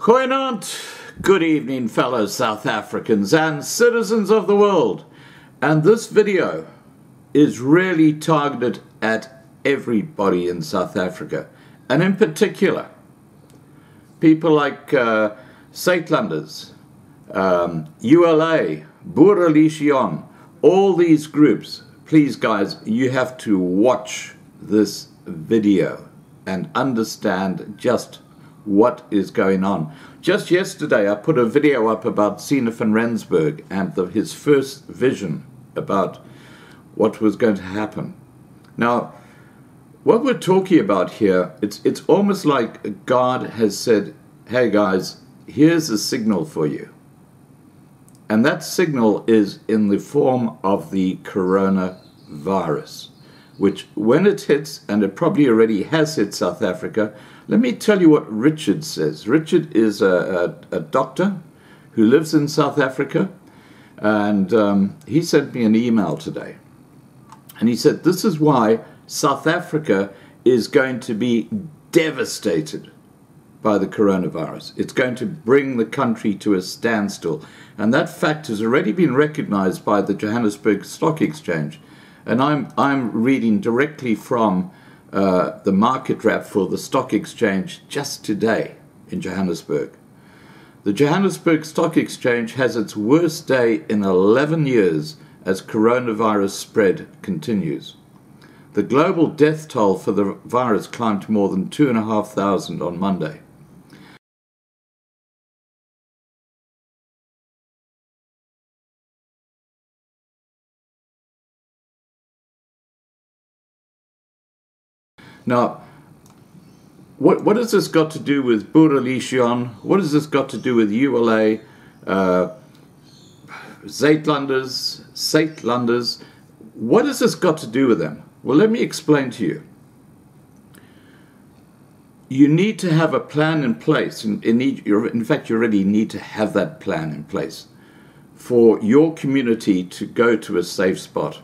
Goeienaand, good evening fellow South Africans and citizens of the world. And this video is really targeted at everybody in South Africa, and in particular people like Zuidlanders, ULA, Boere-Lision, all these groups. Please guys, you have to watch this video and understand just what is going on. Just yesterday I put a video up about Siener van Rensburg and his first vision about what was going to happen. Now, what we're talking about here, it's almost like God has said, hey guys, here's a signal for you. And that signal is in the form of the coronavirus, which when it hits, and it probably already has hit South Africa. Let me tell you what Richard says. Richard is a doctor who lives in South Africa, and he sent me an email today. And he said, this is why South Africa is going to be devastated by the coronavirus. It's going to bring the country to a standstill. And that fact has already been recognized by the Johannesburg Stock Exchange. And I'm reading directly from the market wrap for the stock exchange just today in Johannesburg. The Johannesburg Stock Exchange has its worst day in 11 years as coronavirus spread continues. The global death toll for the virus climbed to more than 2,500 on Monday. Now, what has this got to do with Boere-Lision? What has this got to do with ULA, Zuidlanders? What has this got to do with them? Well, let me explain to you. You need to have a plan in place. In fact, you already need to have that plan in place for your community to go to a safe spot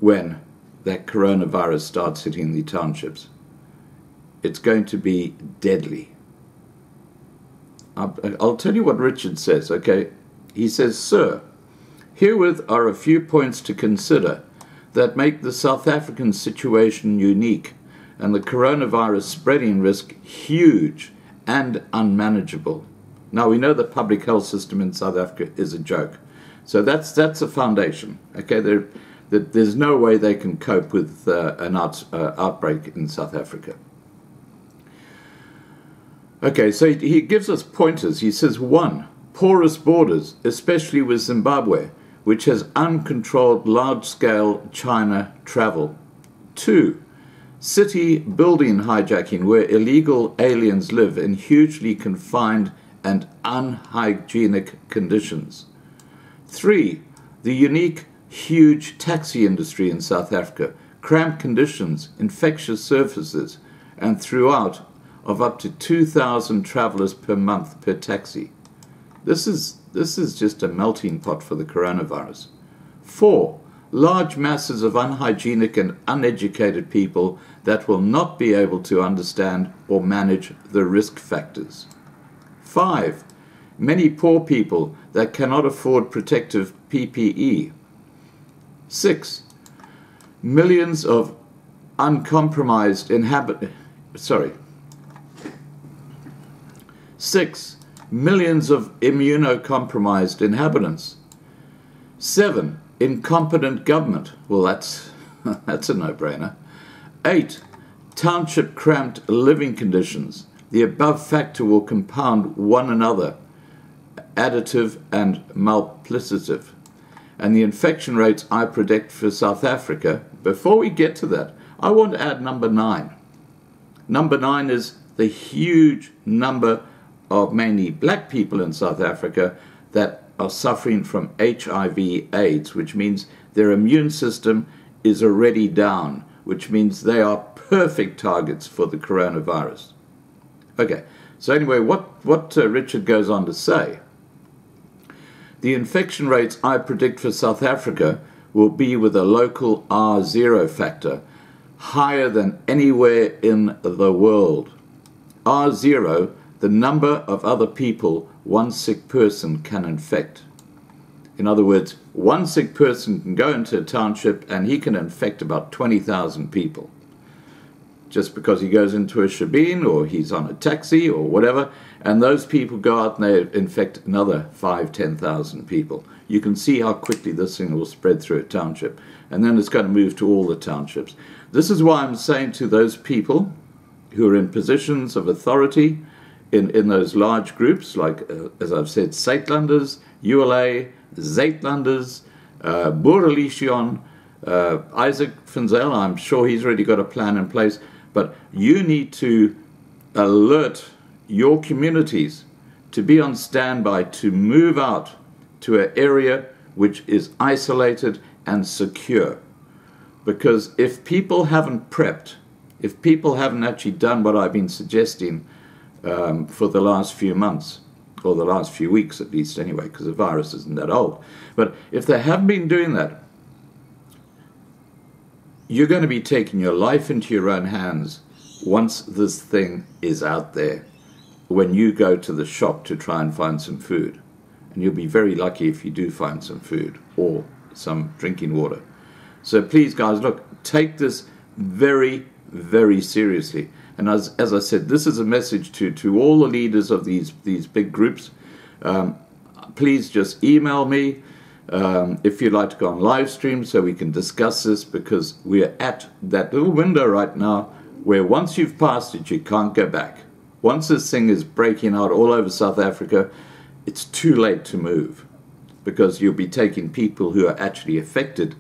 when that coronavirus starts hitting the townships. It's going to be deadly. I'll tell you what Richard says, okay? He says, sir, herewith are a few points to consider that make the South African situation unique and the coronavirus spreading risk huge and unmanageable. Now, we know the public health system in South Africa is a joke. So that's a foundation, okay? There's no way they can cope with an outbreak in South Africa. Okay, so he gives us pointers. He says, 1, porous borders, especially with Zimbabwe, which has uncontrolled large-scale China travel. 2, city building hijacking, where illegal aliens live in hugely confined and unhygienic conditions. 3, the unique huge taxi industry in South Africa, cramped conditions, infectious surfaces, and throughout of up to 2,000 travelers per month per taxi. This is just a melting pot for the coronavirus. 4, large masses of unhygienic and uneducated people that will not be able to understand or manage the risk factors. 5, many poor people that cannot afford protective PPE. 6, millions of uncompromised immunocompromised inhabitants. 7, incompetent government. Well, that's a no-brainer. 8, township cramped living conditions. The above factor will compound one another, additive and multiplicative. And the infection rates I predict for South Africa, before we get to that, I want to add number 9. Number 9 is the huge number of mainly black people in South Africa that are suffering from HIV/AIDS, which means their immune system is already down, which means they are perfect targets for the coronavirus. Okay, so anyway, what Richard goes on to say, the infection rates I predict for South Africa will be with a local R0 factor higher than anywhere in the world. R0, the number of other people one sick person can infect. In other words, one sick person can go into a township and he can infect about 20,000 people. Just because he goes into a shebeen or he's on a taxi or whatever, and those people go out and they infect another 5,000-10,000 people. You can see how quickly this thing will spread through a township, and then it's going to move to all the townships. This is why I'm saying to those people who are in positions of authority in those large groups, like, as I've said, Zuidlanders, ULA, Zuidlanders, Boereligion, Isaac van Zyl, I'm sure he's already got a plan in place, but you need to alert your communities to be on standby, to move out to an area which is isolated and secure. Because if people haven't prepped, if people haven't actually done what I've been suggesting for the last few months, or the last few weeks at least anyway, because the virus isn't that old, but if they haven't been doing that, you're going to be taking your life into your own hands once this thing is out there, when you go to the shop to try and find some food. And you'll be very lucky if you do find some food or some drinking water. So please, guys, look, take this very, very seriously. And as I said, this is a message to all the leaders of these big groups. Please just email me if you'd like to go on live stream so we can discuss this, because we're at that little window right now where once you've passed it, you can't go back. Once this thing is breaking out all over South Africa, it's too late to move, because you'll be taking people who are actually affected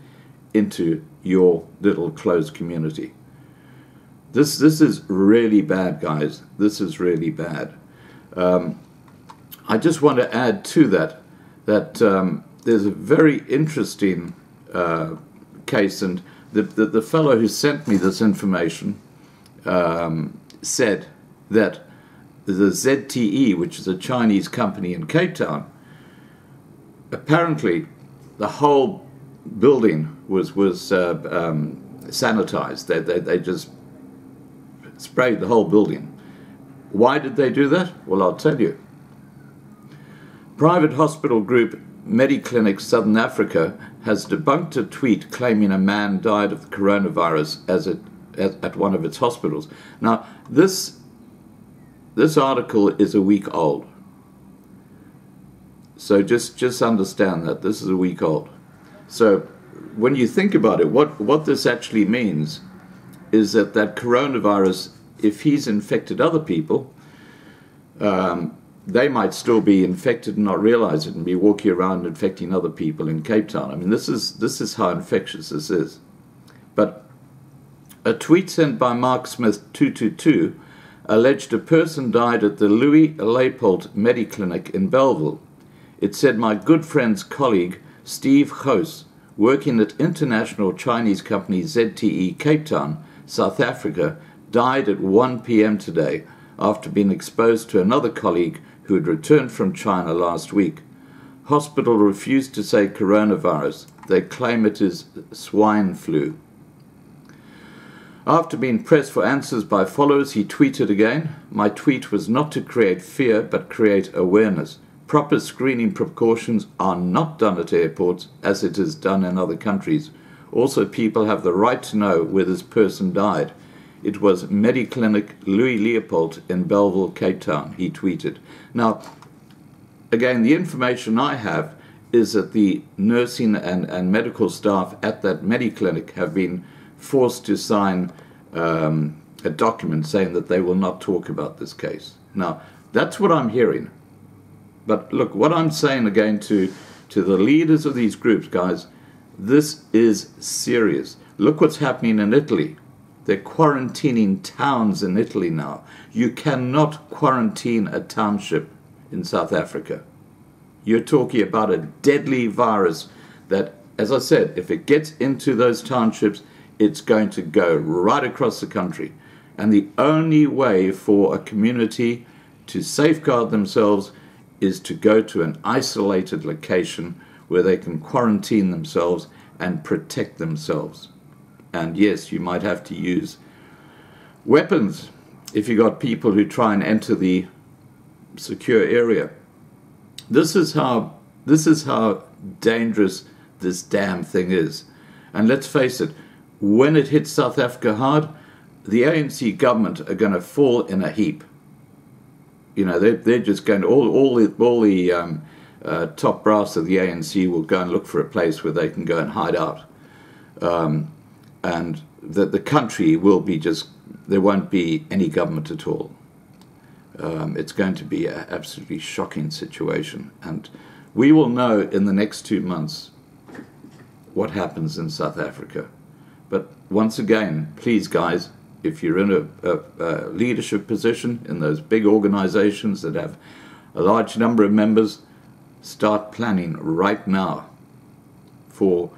into your little closed community. This is really bad, guys. This is really bad. I just want to add to that there's a very interesting case, and the fellow who sent me this information said that the ZTE, which is a Chinese company in Cape Town, apparently the whole building was sanitized. They just sprayed the whole building. Why did they do that? Well, I'll tell you. Private hospital group Mediclinic Southern Africa has debunked a tweet claiming a man died of the coronavirus at one of its hospitals. Now, this article is a week old. So just understand that this is a week old. So when you think about it, what this actually means is that coronavirus, if he's infected other people, they might still be infected and not realize it and be walking around infecting other people in Cape Town. I mean, this is how infectious this is. But a tweet sent by Mark Smith 222 alleged a person died at the Louis Leopold Mediclinic in Bellville. It said, my good friend's colleague, Steve Gous, working at international Chinese company ZTE Cape Town, South Africa, died at 1 p.m. today after being exposed to another colleague who had returned from China last week. Hospital refused to say coronavirus. They claim it is swine flu. After being pressed for answers by followers, he tweeted again, my tweet was not to create fear, but create awareness. Proper screening precautions are not done at airports as it is done in other countries. Also, people have the right to know where this person died. It was Mediclinic Louis Leopold in Bellville, Cape Town, he tweeted. Now, again, the information I have is that the nursing and medical staff at that Mediclinic have been forced to sign a document saying that they will not talk about this case. Now, that's what I'm hearing. But look, what I'm saying again to the leaders of these groups, guys, this is serious. Look what's happening in Italy. They're quarantining towns in Italy now. You cannot quarantine a township in South Africa. You're talking about a deadly virus that, as I said, if it gets into those townships, it's going to go right across the country. And the only way for a community to safeguard themselves is to go to an isolated location where they can quarantine themselves and protect themselves. And yes, you might have to use weapons if you got people who try and enter the secure area. This is how dangerous this damn thing is. And let's face it, when it hits South Africa hard, the ANC government are going to fall in a heap. You know, they're just going to, all the top brass of the ANC will go and look for a place where they can go and hide out. And the country will be just, there won't be any government at all. It's going to be an absolutely shocking situation. And we will know in the next 2 months what happens in South Africa. But once again, please guys, if you're in a leadership position in those big organizations that have a large number of members, start planning right now for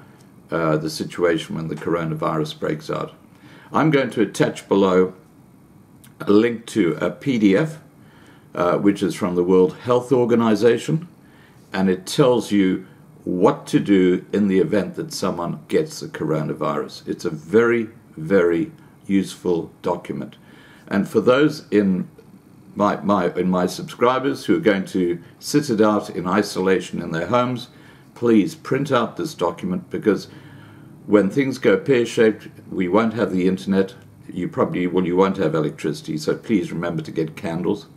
the situation when the coronavirus breaks out. I'm going to attach below a link to a PDF, which is from the World Health Organization, and it tells you what to do in the event that someone gets the coronavirus. It's a very, very useful document. And for those in my subscribers who are going to sit it out in isolation in their homes, please print out this document, because when things go pear-shaped, we won't have the internet. You won't have electricity, so please remember to get candles.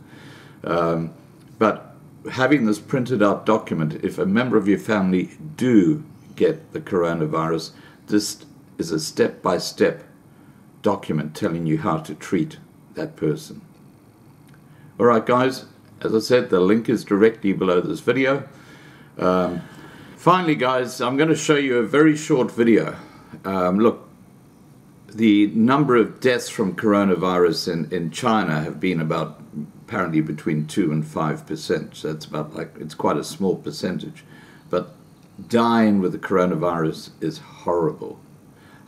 But having this printed out document, if a member of your family do get the coronavirus, this is a step-by-step document telling you how to treat that person. All right, guys, as I said, the link is directly below this video. Finally, guys, I'm going to show you a very short video. Look, the number of deaths from coronavirus in China have been about apparently between 2 and 5%. So it's about it's quite a small percentage. But dying with the coronavirus is horrible.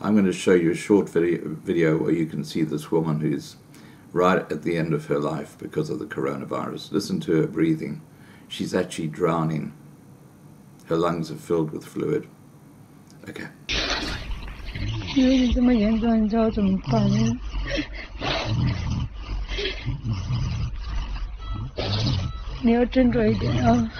I'm going to show you a short video where you can see this woman who's right at the end of her life because of the coronavirus. Listen to her breathing. She's actually drowning. Her lungs are filled with fluid. Okay. 因为你这么严重，你知道怎么办呢？你要斟酌一点啊。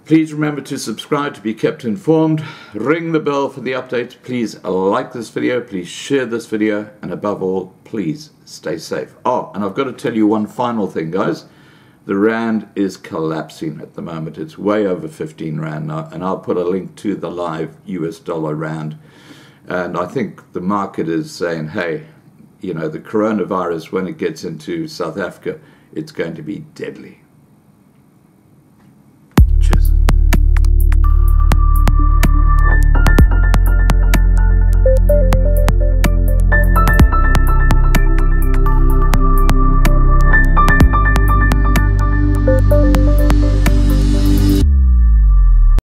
Please remember to subscribe to be kept informed. Ring the bell for the updates. Please like this video. Please share this video. And above all, please stay safe. Oh, and I've got to tell you one final thing, guys. The Rand is collapsing at the moment. It's way over 15 Rand now. And I'll put a link to the live US dollar Rand. And I think the market is saying, hey, you know, the coronavirus, when it gets into South Africa, it's going to be deadly.